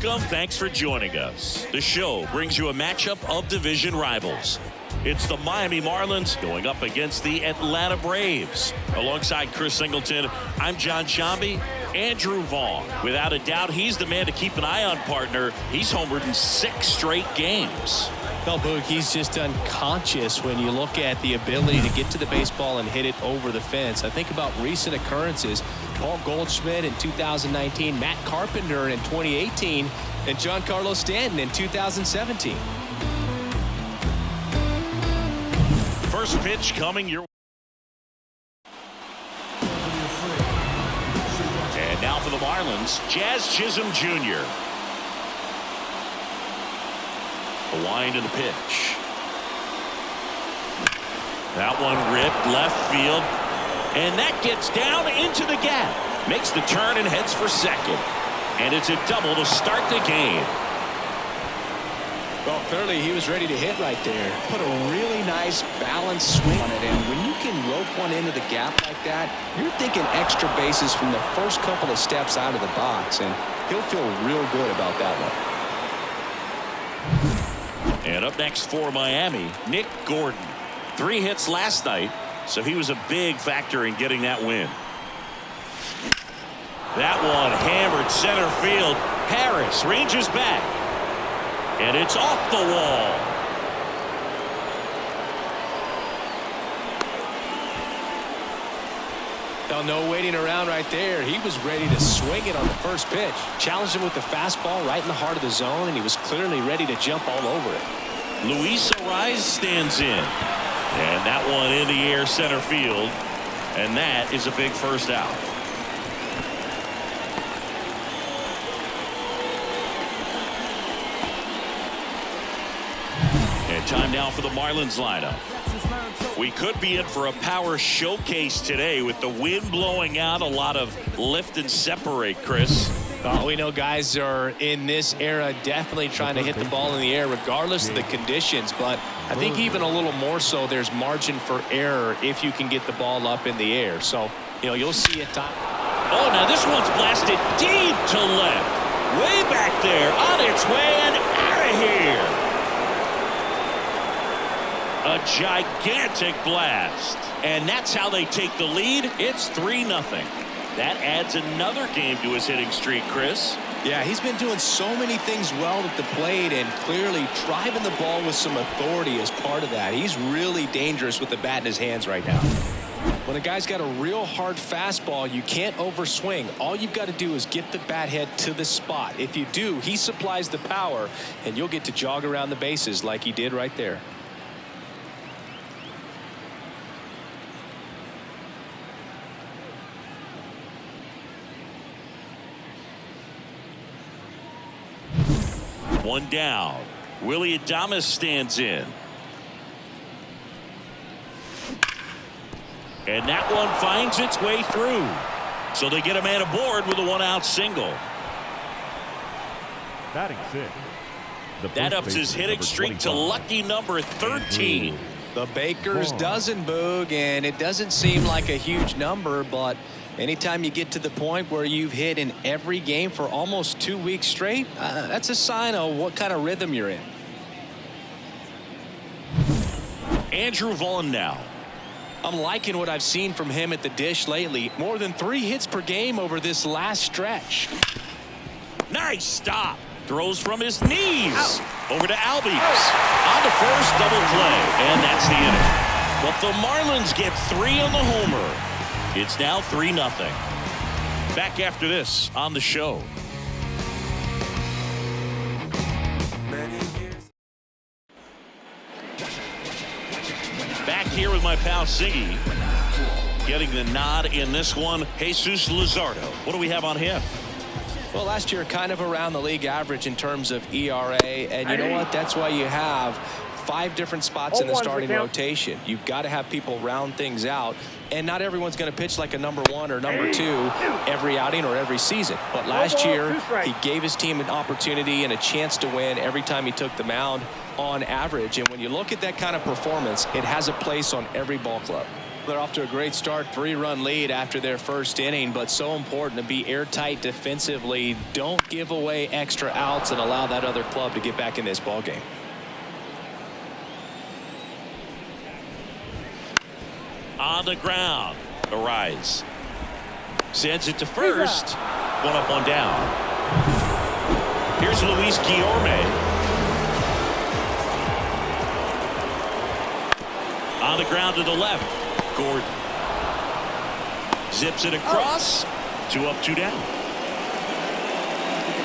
Welcome. Thanks for joining us. The show brings you a matchup of division rivals. It's the Miami Marlins going up against the Atlanta Braves. Alongside Chris Singleton, I'm John Shambi. Andrew Vaughn. Without a doubt, he's the man to keep an eye on, partner. He's homered in 6 straight games. Well, Boog, he's just unconscious when you look at the ability to get to the baseball and hit it over the fence. I think about recent occurrences. Paul Goldschmidt in 2019, Matt Carpenter in 2018, and Giancarlo Stanton in 2017. First pitch coming your way. And now for the Marlins, Jazz Chisholm Jr. A wind and a pitch. That one ripped left field. And that gets down into the gap. Makes the turn and heads for second. And it's a double to start the game. Well, clearly he was ready to hit right there. Put a really nice balanced swing on it. And when you can rope one into the gap like that, you're thinking extra bases from the first couple of steps out of the box. And he'll feel real good about that one. And up next for Miami, Nick Gordon. 3 hits last night, so he was a big factor in getting that win. That one hammered center field. Harris ranges back. And it's off the wall. Well, no waiting around right there. He was ready to swing it on the first pitch. Challenged him with the fastball right in the heart of the zone, and he was clearly ready to jump all over it. Luis Arraez stands in. And that one in the air center field. And that is a big first out. And time now for the Marlins lineup. We could be in for a power showcase today with the wind blowing out. A lot of lift and separate, Chris. Well, we know guys are in this era definitely trying to hit the ball in the air regardless of the conditions, but I think even a little more so there's margin for error if you can get the ball up in the air. So, you'll see it time. Oh, now this one's blasted deep to left. Way back there, on its way and out of here. A gigantic blast. And that's how they take the lead. It's 3-0. That adds another game to his hitting streak, Chris. Yeah, he's been doing so many things well at the plate and clearly driving the ball with some authority as part of that. He's really dangerous with the bat in his hands right now. When a guy's got a real hard fastball, you can't overswing. All you've got to do is get the bat head to the spot. If you do, he supplies the power, and you'll get to jog around the bases like he did right there. One down. Willy Adames stands in. And that one finds its way through. So they get a man aboard with a 1-out single. Batting 6. That ups his hitting streak to lucky number 13. The Baker's dozen, Boog, and it doesn't seem like a huge number, but anytime you get to the point where you've hit in every game for almost 2 weeks straight, that's a sign of what kind of rhythm you're in. Andrew Vaughn now. I'm liking what I've seen from him at the dish lately. More than 3 hits per game over this last stretch. Nice stop. Throws from his knees. Over to Albies. On to first, double play. And that's the inning. But the Marlins get 3 on the homer. It's now 3-0. Back after this on the show. Back here with my pal Siggy. Getting the nod in this one, Jesus Luzardo. What do we have on him? Well, last year kind of around the league average in terms of ERA, and you know what? That's why you have 5 different spots in the starting rotation. You've got to have people round things out, and not everyone's going to pitch like a number 1 or number 2 every outing or every season. But last year, he gave his team an opportunity and a chance to win every time he took the mound on average. And when you look at that kind of performance, it has a place on every ball club. They're off to a great start, 3-run lead after their first inning, but so important to be airtight defensively. Don't give away extra outs and allow that other club to get back in this ballgame. On the ground, Arise sends it to first. One up, one down. Here's Luis Guillorme. On the ground to the left. Gordon zips it across. 2 up, 2 down.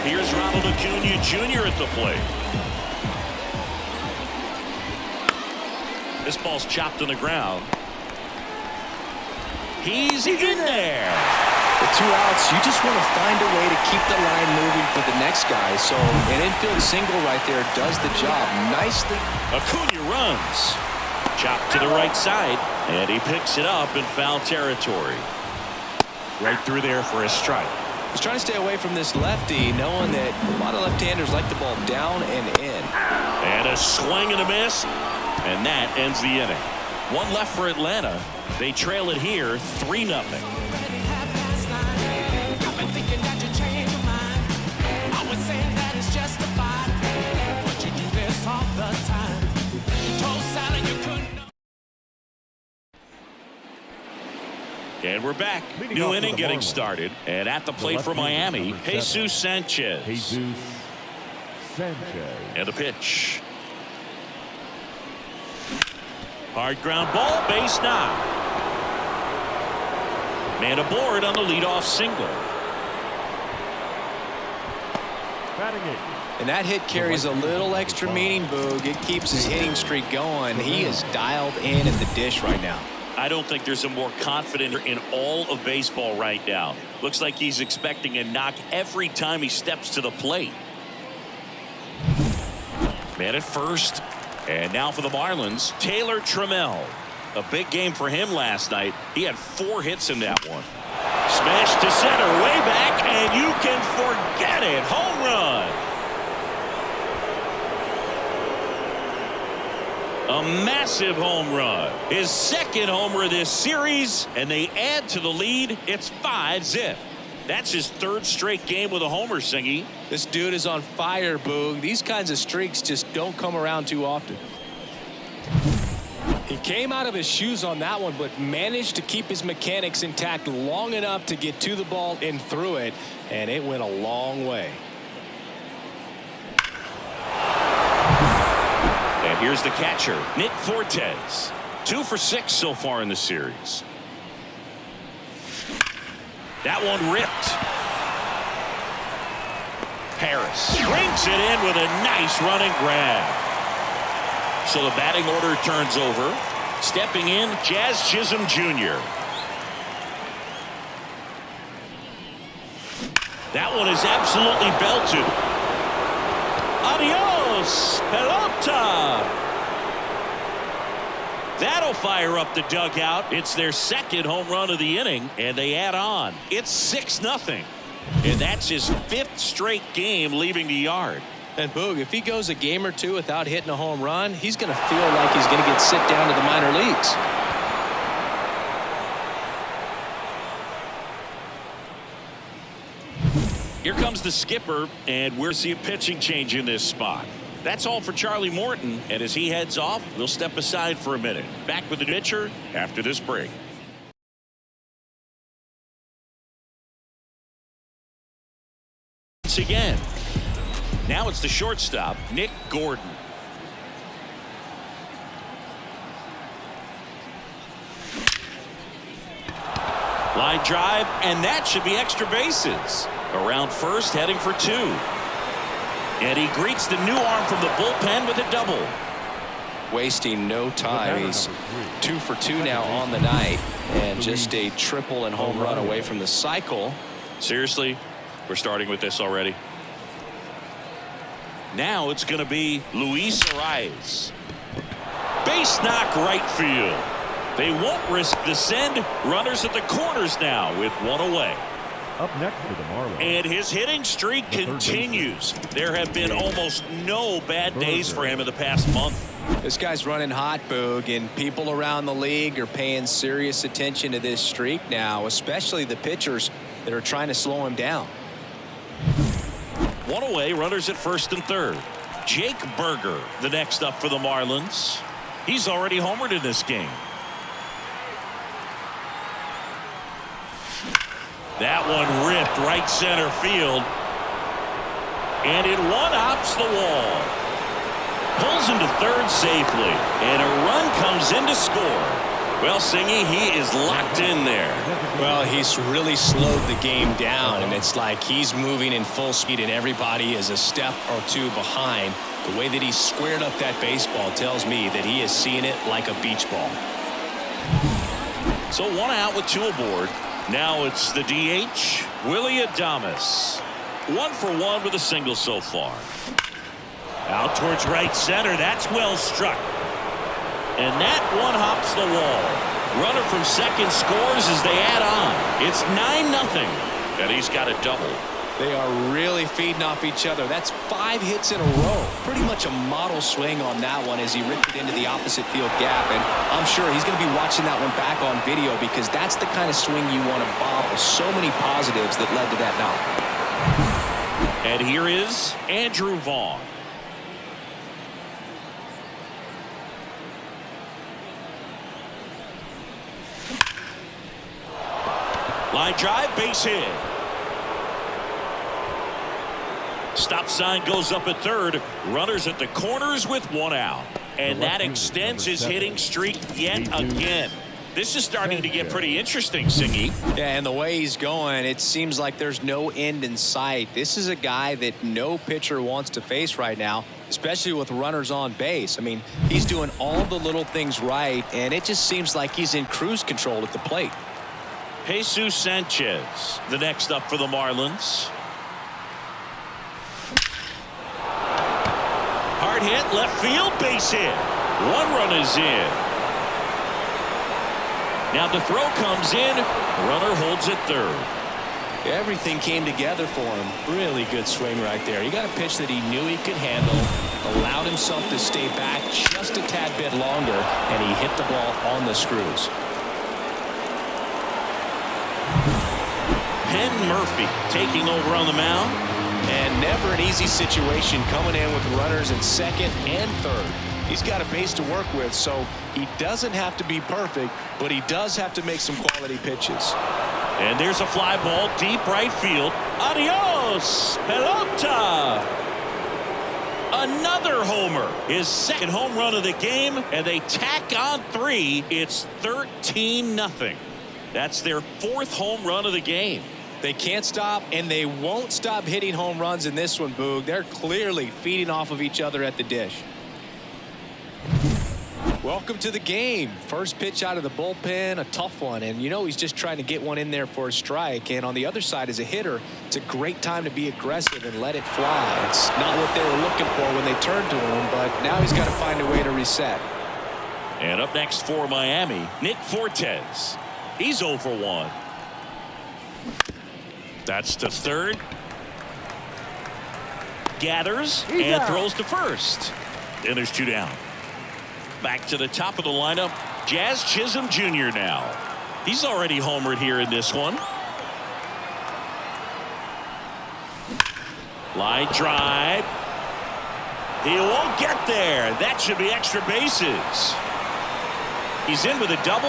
Here's Ronald Acuna Jr. at the plate. This ball's chopped on the ground. He's in there. With 2 outs, you just want to find a way to keep the line moving for the next guy. So an infield single right there does the job nicely. Acuna runs. Chopped to the right side, and he picks it up in foul territory. Right through there for a strike. He's trying to stay away from this lefty, knowing that a lot of left-handers like the ball down and in. And a swing and a miss, and that ends the inning. One left for Atlanta. They trail it here 3-0. And we're back. New inning getting started. And at the plate for Miami, Jesus Sanchez. And the pitch. Hard ground ball, base knock. Man aboard on the leadoff single. And that hit carries a little extra meaning, Boog. It keeps his hitting streak going. He is dialed in at the dish right now. I don't think there's a more confident in all of baseball right now. Looks like he's expecting a knock every time he steps to the plate. Man at first. And now for the Marlins, Taylor Trammell. A big game for him last night. He had 4 hits in that one. Smash to center, way back, and you can forget it. Home run. A massive home run. His second homer this series, and they add to the lead. It's 5-0. That's his 3rd straight game with a homer, Singy. This dude is on fire, Boog. These kinds of streaks just don't come around too often. He came out of his shoes on that one, but managed to keep his mechanics intact long enough to get to the ball and through it, and it went a long way. And here's the catcher, Nick Fortes. 2 for 6 so far in the series. That one ripped. Harris brings it in with a nice running grab. So the batting order turns over. Stepping in, Jazz Chisholm Jr. That one is absolutely belted. Adios, pelota. That'll fire up the dugout. It's their 2nd home run of the inning, and they add on. It's 6-0. And that's his 5th straight game leaving the yard. And Boog, if he goes a game or 2 without hitting a home run, he's going to feel like he's going to get sent down to the minor leagues. Here comes the skipper, and we're seeing a pitching change in this spot. That's all for Charlie Morton, and as he heads off, we'll step aside for a minute. Back with the pitcher after this break. Once again, now it's the shortstop, Nick Gordon. Line drive, and that should be extra bases. Around first, heading for 2. And he greets the new arm from the bullpen with a double. Wasting no time. He's 2 for 2 now on the night, and just a triple and home run away from the cycle. Seriously, we're starting with this already. Now it's going to be Luis Arraez. Base knock right field. They won't risk the send. Runners at the corners now with 1 away. Up next for the Marlins. And his hitting streak continues. There have been almost no bad days for him in the past month. This guy's running hot, Boog, and people around the league are paying serious attention to this streak now, especially the pitchers that are trying to slow him down. One away, runners at first and third. Jake Burger, the next up for the Marlins. He's already homered in this game. That one ripped right center field. And it one-hops the wall. Pulls him to third safely. And a run comes in to score. Well, Singy, he is locked in there. Well, he's really slowed the game down, and it's like he's moving in full speed, and everybody is a step or two behind. The way that he squared up that baseball tells me that he is seeing it like a beach ball. So one out with two aboard. Now it's the DH, Willy Adames. 1 for 1 with a single so far. Out towards right center. That's well struck. And that one hops the wall. Runner from second scores as they add on. It's 9-0. And he's got a double. They are really feeding off each other. That's 5 hits in a row. Pretty much a model swing on that one as he ripped it into the opposite field gap. And I'm sure he's going to be watching that one back on video because that's the kind of swing you want to bobble. So many positives that led to that knock. And here is Andrew Vaughn. Line drive, base hit. Stop sign goes up at third. Runners at the corners with 1 out. And that extends his hitting streak yet again. This is starting to get pretty interesting, Singy. Yeah, and the way he's going, it seems like there's no end in sight. This is a guy that no pitcher wants to face right now, especially with runners on base. I mean, he's doing all the little things right, and it just seems like he's in cruise control at the plate. Jesus Sanchez, the next up for the Marlins. Hard hit, left field, base hit. 1 run is in. Now the throw comes in. Runner holds at third. Everything came together for him. Really good swing right there. He got a pitch that he knew he could handle, allowed himself to stay back just a tad bit longer, and he hit the ball on the screws. Penn Murphy taking over on the mound. And never an easy situation coming in with runners in second and third. He's got a base to work with, so he doesn't have to be perfect, but he does have to make some quality pitches. And there's a fly ball deep right field. Adios, pelota. Another homer. His second home run of the game, and they tack on 3. It's 13-0. That's their 4th home run of the game. They can't stop, and they won't stop hitting home runs in this one, Boog. They're clearly feeding off of each other at the dish. Welcome to the game. First pitch out of the bullpen, a tough one. And you know he's just trying to get one in there for a strike. And on the other side, as a hitter, it's a great time to be aggressive and let it fly. It's not what they were looking for when they turned to him, but now he's got to find a way to reset. And up next for Miami, Nick Fortes. He's 0 for 1. That's to third. Gathers and throws to first. And there's 2 down. Back to the top of the lineup, Jazz Chisholm Jr. now. He's already homered here in this one. Line drive. He won't get there. That should be extra bases. He's in with a double.